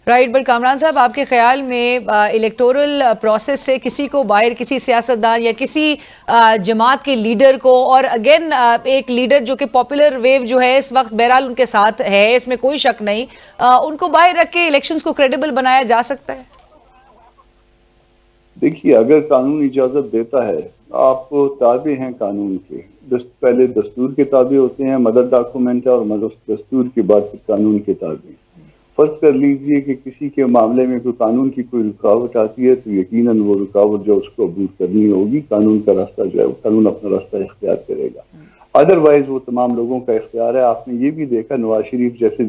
Right, but Kamran صاحب آپ کے خیال میں الیکٹورل پروسیس سے کسی کو باہر، کسی سیاستدان یا کسی جماعت کے لیڈر کو، اور اگین ایک لیڈر جو کہ پاپولر ویو جو ہے اس وقت بہرحال ان کے ساتھ ہے، اس میں کوئی شک نہیں، ان کو باہر رکھ کے الیکشنز کو کریڈیبل بنایا جا سکتا ہے؟ دیکھیے، اگر قانون اجازت دیتا ہے، آپ تابع ہیں قانون کے، پہلے دستور کے تابع ہوتے ہیں، مدر ڈاکومنٹ ہے، اور دستور کے بعد قانون کے تابع ہیں۔ فرض کر لیجئے کہ کسی کے معاملے میں کوئی قانون کی کوئی رکاوٹ آتی ہے تو یقیناً وہ رکاوٹ جو اس کو عبور کرنی ہوگی، قانون کا راستہ جو ہے قانون اپنا راستہ اختیار کرے گا۔ ادروائز وہ تمام لوگوں کا اختیار ہے۔ آپ نے یہ بھی دیکھا نواز شریف جیسے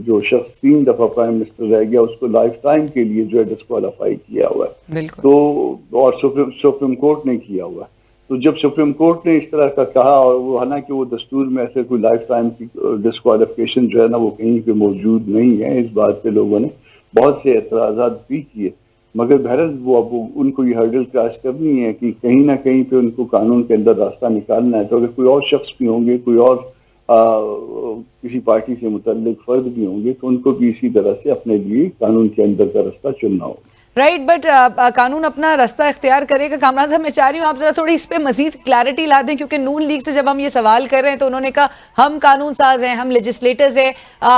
جو شخص 3 دفعہ پرائم منسٹر رہ گیا، اس کو لائف ٹائم کے لیے جو ہے ڈسکوالیفائی کیا ہوا ہے، تو اور سپریم کورٹ نے کیا ہوا ہے۔ تو جب سپریم کورٹ نے اس طرح کا کہا، اور وہ حالانکہ وہ دستور میں ایسے کوئی لائف ٹائم کی ڈسکوالیفیکیشن جو ہے نا وہ کہیں پہ موجود نہیں ہے، اس بات پہ لوگوں نے بہت سے اعتراضات بھی کیے، مگر بہرحال وہ اب ان کو یہ ہرڈل کراس کرنی ہے کہ کہیں نہ کہیں پہ ان کو قانون کے اندر راستہ نکالنا ہے۔ تو اگر کوئی اور شخص بھی ہوں گے، کوئی اور کسی پارٹی سے متعلق فرد بھی ہوں گے، تو ان کو بھی اسی طرح سے اپنے لیے قانون کے اندر کا راستہ چننا ہوگا۔ رائٹ، بٹ قانون اپنا راستہ اختیار کرے گا۔ کامران صاحب، میں چاہ رہی ہوں آپ ذرا تھوڑی اس پہ مزید کلیئرٹی لا دیں، کیونکہ نون لیگ سے جب ہم یہ سوال کر رہے ہیں تو انہوں نے کہا ہم قانون ساز ہیں، ہم لیجسلیٹرز ہیں،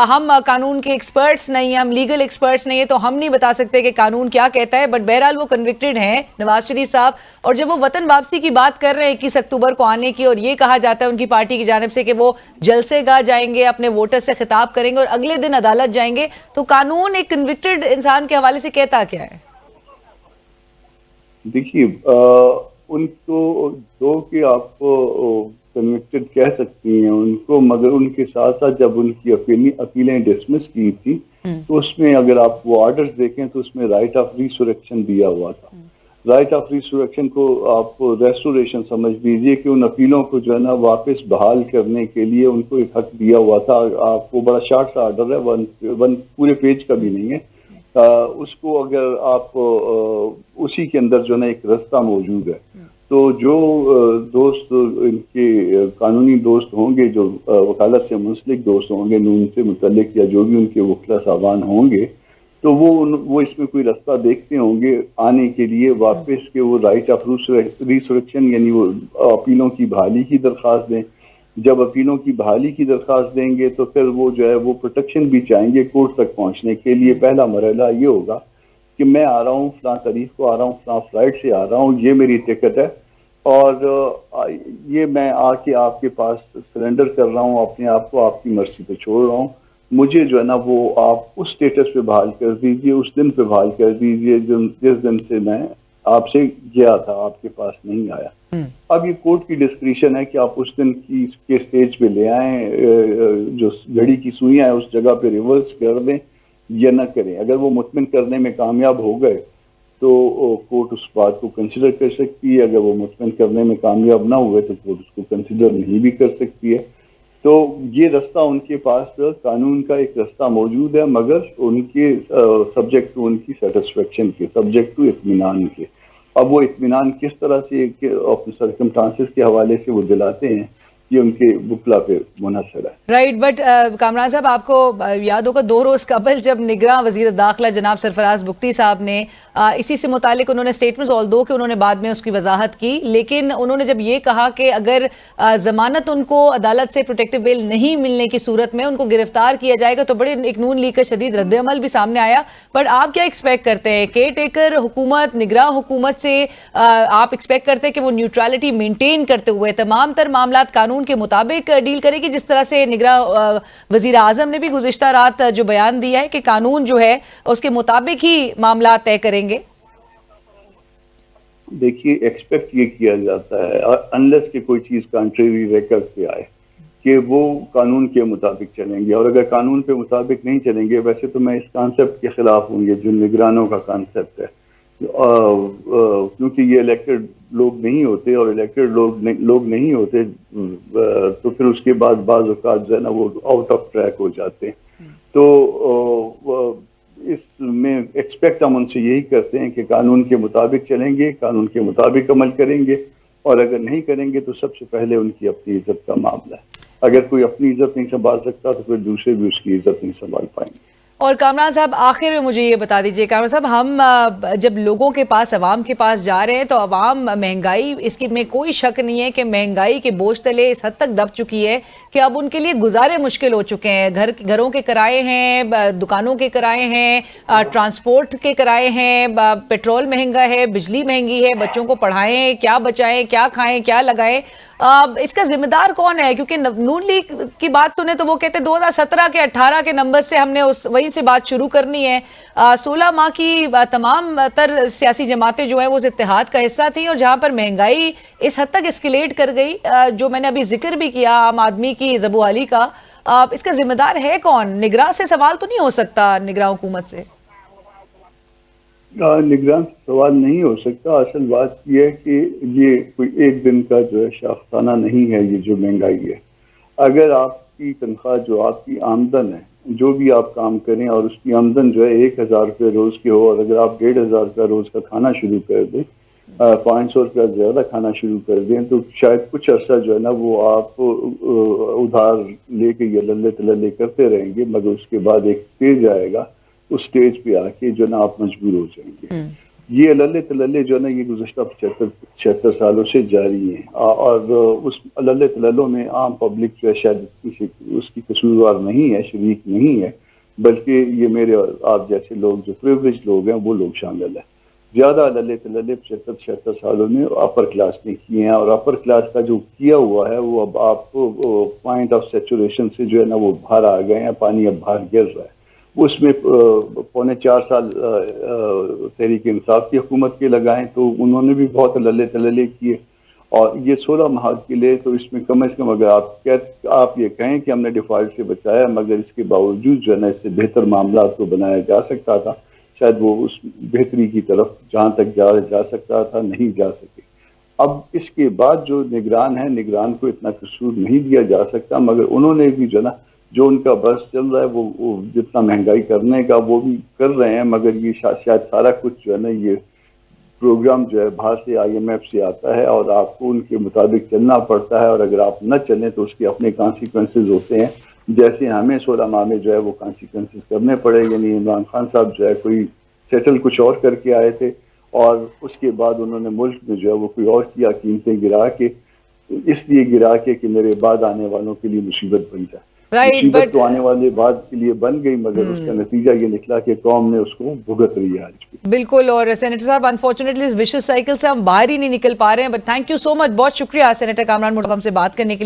ہم قانون کے ایکسپرٹس نہیں ہیں، ہم لیگل ایکسپرٹس نہیں ہیں، تو ہم نہیں بتا سکتے کہ قانون کیا کہتا ہے۔ بٹ بہرحال وہ کنوکٹڈ ہیں نواز شریف صاحب، اور جب وہ وطن واپسی کی بات کر رہے ہیں 21 اکتوبر کو آنے کی، اور یہ کہا جاتا ہے ان کی پارٹی کی جانب سے کہ وہ جلسے گاہ جائیں گے، اپنے ووٹر سے خطاب کریں گے اور اگلے دن عدالت جائیں گے، تو قانون ایک کنوکٹڈ انسان کے حوالے سے کہتا کیا ہے؟ دیکھیے، ان کو دو کہ آپ کنوکٹڈ کہہ سکتی ہیں ان کو، مگر ان کے ساتھ ساتھ جب ان کی اپیلیں ڈسمس کی تھی تو اس میں اگر آپ وہ آرڈرز دیکھیں تو اس میں رائٹ آف ریسوریکشن دیا ہوا تھا۔ رائٹ آف ریسوریکشن کو آپ ریسٹوریشن سمجھ لیجیے کہ ان اپیلوں کو جو ہے نا واپس بحال کرنے کے لیے ان کو ایک حق دیا ہوا تھا۔ آپ کو بڑا شارٹ سا آرڈر ہے، ون پورے پیج کا بھی نہیں ہے، اس کو اگر آپ اسی کے اندر جو ہے نا ایک رستہ موجود ہے، تو جو دوست ان کے قانونی دوست ہوں گے، جو وکالت سے منسلک دوست ہوں گے، نون سے متعلق یا جو بھی ان کے وکلا صاحبان ہوں گے، تو وہ اس میں کوئی رستہ دیکھتے ہوں گے آنے کے لیے واپس کہ وہ رائٹ آف ریسوریکشن یعنی وہ اپیلوں کی بحالی کی درخواست دیں۔ جب اپیلوں کی بحالی کی درخواست دیں گے تو پھر وہ جو ہے وہ پروٹیکشن بھی چاہیں گے کورٹ تک پہنچنے کے لیے۔ پہلا مرحلہ یہ ہوگا کہ میں آ رہا ہوں فلاں تاریخ کو آ رہا ہوں، فلاں فلائٹ سے آ رہا ہوں، یہ میری ٹکٹ ہے، اور یہ میں آ کے آپ کے پاس سرنڈر کر رہا ہوں، اپنے آپ کو آپ کی مرضی پہ چھوڑ رہا ہوں، مجھے جو ہے نا وہ آپ اس سٹیٹس پہ بحال کر دیجئے، اس دن پہ بحال کر دیجئے جس دن سے میں آپ سے گیا تھا، آپ کے پاس نہیں آیا۔ اب یہ کورٹ کی ڈسکریشن ہے کہ آپ اس دن کے سٹیج پہ لے آئیں، جو گھڑی کی سوئیاں ہیں اس جگہ پہ ریورس کر دیں یا نہ کریں۔ اگر وہ مطمئن کرنے میں کامیاب ہو گئے تو کورٹ اس بات کو کنسیڈر کر سکتی ہے، اگر وہ مطمئن کرنے میں کامیاب نہ ہوئے تو کورٹ اس کو کنسیڈر نہیں بھی کر سکتی ہے۔ تو یہ رستہ ان کے پاس قانون کا ایک رستہ موجود ہے، مگر ان کے سبجیکٹ ٹو ان کی سیٹسفیکشن کے، سبجیکٹ ٹو اطمینان کے۔ اب وہ اطمینان کس طرح سے اپنے سرکمسٹانسز کے حوالے سے وہ دلاتے ہیں، یہ ان کے وکلا پہ منحصر ہے۔ رائٹ، بٹ کامران صاحب آپ کو یاد ہوگا 2 روز قبل جب نگراں وزیر داخلہ جناب سرفراز بگٹی صاحب نے اسی سے متعلق انہوں نے اسٹیٹمنٹس آلدو کہ انہوں نے بعد میں اس کی وضاحت کی، لیکن انہوں نے جب یہ کہا کہ اگر ضمانت ان کو عدالت سے پروٹیکٹیو بیل نہیں ملنے کی صورت میں ان کو گرفتار کیا جائے گا، تو بڑے ایک نون لیگ کا شدید رد عمل بھی سامنے آیا۔ بٹ آپ کیا ایکسپیکٹ کرتے ہیں؟ کیئر ٹیکر حکومت، نگراں حکومت سے آپ ایکسپیکٹ کرتے ہیں کہ وہ نیوٹرلٹی مینٹین کرتے ہوئے تمام تر معاملات قانون کے مطابق ڈیل کرے گی، جس طرح سے نگراں وزیر اعظم نے بھی گزشتہ رات جو بیان دیا ہے کہ قانون جو ہے اس کے مطابق ہی معاملات طے کریں گے؟ دیکھیے، ایکسپیکٹ یہ کیا جاتا ہے انلیس کہ کوئی چیز کنٹریری ریکارڈ پہ آئے کہ وہ قانون کے مطابق چلیں گے، اور اگر قانون کے مطابق نہیں چلیں گے، ویسے تو میں اس کانسیپٹ کے خلاف ہوں، یہ جو نگرانوں کا کانسیپٹ ہے، کیونکہ یہ الیکٹڈ لوگ نہیں ہوتے، اور الیکٹڈ لوگ نہیں ہوتے تو پھر اس کے بعد بعض اوقات جو ہے نا وہ آؤٹ آف ٹریک ہو جاتے ہیں۔ تو اس میں ایکسپیکٹ ہم ان سے یہی کرتے ہیں کہ قانون کے مطابق چلیں گے، قانون کے مطابق عمل کریں گے، اور اگر نہیں کریں گے تو سب سے پہلے ان کی اپنی عزت کا معاملہ ہے۔ اگر کوئی اپنی عزت نہیں سنبھال سکتا تو پھر دوسرے بھی اس کی عزت نہیں سنبھال پائیں گے۔ اور کامران صاحب آخر میں مجھے یہ بتا دیجئے کامران صاحب، ہم جب لوگوں کے پاس، عوام کے پاس جا رہے ہیں تو عوام مہنگائی، اس کی میں کوئی شک نہیں ہے کہ مہنگائی کے بوجھ تلے اس حد تک دب چکی ہے کہ اب ان کے لیے گزارے مشکل ہو چکے ہیں. گھروں کے کرائے ہیں، دکانوں کے کرائے ہیں، ٹرانسپورٹ کے کرائے ہیں، پیٹرول مہنگا ہے، بجلی مہنگی ہے، بچوں کو پڑھائیں، کیا بچائیں، کیا کھائیں، کیا لگائیں. اس کا ذمہ دار کون ہے؟ کیونکہ نون لیگ کی بات سنیں تو وہ کہتے ہیں 2017 کے 18 کے نمبر سے ہم نے وہیں سے بات شروع کرنی ہے. 16 ماہ کی تمام تر سیاسی جماعتیں جو ہیں وہ اس اتحاد کا حصہ تھیں، اور جہاں پر مہنگائی اس حد تک اسکیلیٹ کر گئی، جو میں نے ابھی ذکر بھی کیا عام آدمی کی، زبو علی کا، اس کا ذمہ دار ہے کون؟ نگراں سے سوال تو نہیں ہو سکتا، نگراں حکومت سے؟ نگران سوال نہیں ہو سکتا. اصل بات یہ ہے کہ یہ کوئی ایک دن کا جو ہے شاخسانہ نہیں ہے. یہ جو مہنگائی ہے، اگر آپ کی تنخواہ، جو آپ کی آمدن ہے، جو بھی آپ کام کریں اور اس کی آمدن جو ہے 1000 روپے روز کی ہو، اور اگر آپ 1500 روپے روز کا کھانا شروع کر دیں، 500 روپے زیادہ کھانا شروع کر دیں، تو شاید کچھ عرصہ جو ہے نا وہ آپ ادھار لے کے یہ للے تللے کرتے رہیں گے، مگر اس کے بعد ایک اسٹیج آئے گا، اس سٹیج پہ آ کے جو نا آپ مجبور ہو جائیں گے. یہ للے تللے جو نا یہ گزشتہ 76 سالوں سے جاری ہیں، اور اس للے تللوں میں عام پبلک جو ہے شاید اس کی قصوروار نہیں ہے، شریک نہیں ہے، بلکہ یہ میرے اور آپ جیسے لوگ جو پریویلیج لوگ ہیں وہ لوگ شامل ہیں. زیادہ للے تللے 76 سالوں میں اپر کلاس نے کیے ہیں، اور اپر کلاس کا جو کیا ہوا ہے وہ اب آپ پوائنٹ آف سیچوریشن سے جو ہے نا وہ باہر آ گئے ہیں. پانی اب باہر گر رہا ہے. اس میں 4.25 سال تحریک انصاف کی حکومت کے لگائیں تو انہوں نے بھی بہت للے تللے کیے، اور یہ 16 ماہ کے لیے تو اس میں کم از کم اگر آپ یہ کہیں کہ ہم نے ڈیفالٹ سے بچایا، مگر اس کے باوجود جو ہے نا اس سے بہتر معاملات کو بنایا جا سکتا تھا. شاید وہ اس بہتری کی طرف جہاں تک جا سکتا تھا نہیں جا سکے. اب اس کے بعد جو نگران ہیں، نگران کو اتنا قصور نہیں دیا جا سکتا، مگر انہوں نے بھی جو ہے نا جو ان کا بس چل رہا ہے وہ جتنا مہنگائی کرنے کا وہ بھی کر رہے ہیں، مگر یہ شاید سارا کچھ جو ہے نا یہ پروگرام جو ہے باہر سے IMF سے آتا ہے، اور آپ کو ان کے مطابق چلنا پڑتا ہے، اور اگر آپ نہ چلیں تو اس کے اپنے کانسیکوینسز ہوتے ہیں، جیسے ہمیں 16 ماہ میں جو ہے وہ کانسیکوینسز کرنے پڑے. یعنی عمران خان صاحب جو ہے کوئی سیٹل کچھ اور کر کے آئے تھے، اور اس کے بعد انہوں نے ملک میں جو ہے وہ کوئی اور کیا، قیمتیں گرا کے، اس لیے گرا کے کہ میرے بعد آنے والوں کے لیے مصیبت بن جائے. مصیبت تو آنے والے بعد کے لیے بن گئی، مگر اس کا نتیجہ یہ نکلا کہ قوم نے اس کو بھگت رہی ہے آج بھی. بالکل. اور سینیٹر صاحب انفارچونیٹلی اس وشس سائیکل سے ہم باہر ہی نہیں نکل پا رہے ہیں، بٹ تھینک یو سو مچ. بہت شکریہ سینیٹر کامران مرتضی ہم سے بات کرنے کے لیے.